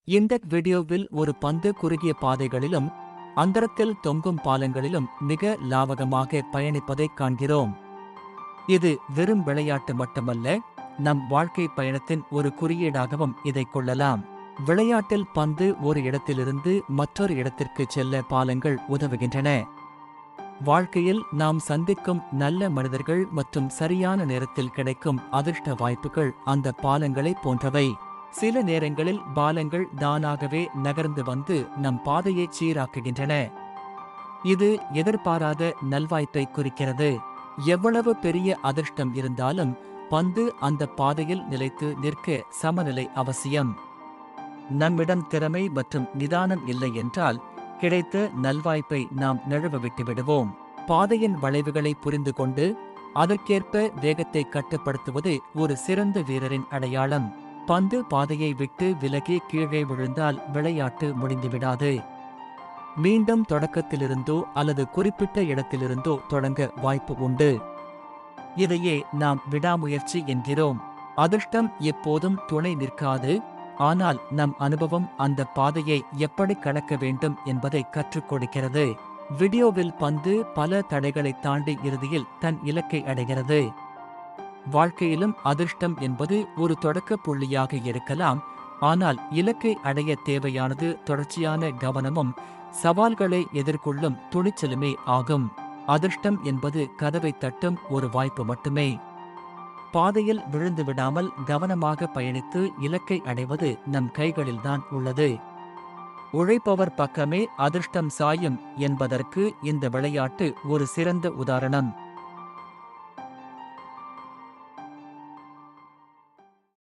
இந்த வீடியோவில் ஒரு பந்து குறுகிய பாதைகளிலும் அந்தரத்தில் தொங்கும் பாலங்களிலும் மிக லாவகமாக பயணிப்பதைக் காண்கிறோம். இது வெறும் விளையாட்டு மட்டுமல்ல, நம் வாழ்க்கை பயணத்தின் ஒரு குறியீடாகவும் இதைக் கொள்ளலாம். விளையாட்டில் பந்து ஒரு இடத்திலிருந்து மற்றொரு இடத்திற்கு செல்ல பாலங்கள் உதவுகின்றன. வாழ்க்கையில் நாம் சந்திக்கும் நல்ல மனிதர்கள் மற்றும் சரியான நேரத்தில் கிடைக்கும் அதிர்ஷ்ட வாய்ப்புகள் அந்த பாலங்களைப் போன்றவை. சில நேரங்களில் பாலங்கள் தானாகவே நகர்ந்து வந்து நம் பாதையை சீராக்குகின்றன. இது எதிர்பாராத நல்வாய்ப்பை குறிக்கிறது. எவ்வளவு பெரிய அதிர்ஷ்டம் இருந்தாலும் பந்து அந்த பாதையில் நிலைத்து நிற்க சமநிலை அவசியம். நம்மிடம் திறமை மற்றும் நிதானம் இல்லை என்றால் கிடைத்த நல்வாய்ப்பை நாம் நழுவ விட்டுவிடுவோம். பாதையின் வளைவுகளை புரிந்து கொண்டு அதற்கேற்ப வேகத்தை கட்டுப்படுத்துவது ஒரு சிறந்த வீரரின் அடையாளம். பந்து பாதையை விட்டு விலகி கீழே விழுந்தால் விளையாட்டு முடிந்துவிடாது. மீண்டும் தொடக்கத்திலிருந்தோ அல்லது குறிப்பிட்ட இடத்திலிருந்தோ தொடங்க வாய்ப்பு உண்டு. இதையே நாம் விடாமுயற்சி என்கிறோம். அதிர்ஷ்டம் எப்போதும் துணை நிற்காது, ஆனால் நம் அனுபவம் அந்த பாதையை எப்படி கடக்க வேண்டும் என்பதை கற்றுக் கொடுக்கிறது. வீடியோவில் பந்து பல தடைகளை தாண்டி இறுதியில் தன் இலக்கை அடைகிறது. வாழ்க்கையிலும் அதிர்ஷ்டம் என்பது ஒரு தொடக்க புள்ளியாக இருக்கலாம், ஆனால் இலக்கை அடைய தேவையானது தொடர்ச்சியான கவனமும் சவால்களை எதிர்கொள்ளும் துணிச்சலுமே ஆகும். அதிர்ஷ்டம் என்பது கதவை தட்டும் ஒரு வாய்ப்பு மட்டுமே. பாதையில் விழுந்து விடாமல் கவனமாக பயணித்து இலக்கை அடைவது நம் கைகளில்தான் உள்ளது. உழைப்பவர் பக்கமே அதிர்ஷ்டம் சாயும் என்பதற்கு இந்த விளையாட்டு ஒரு சிறந்த உதாரணம்.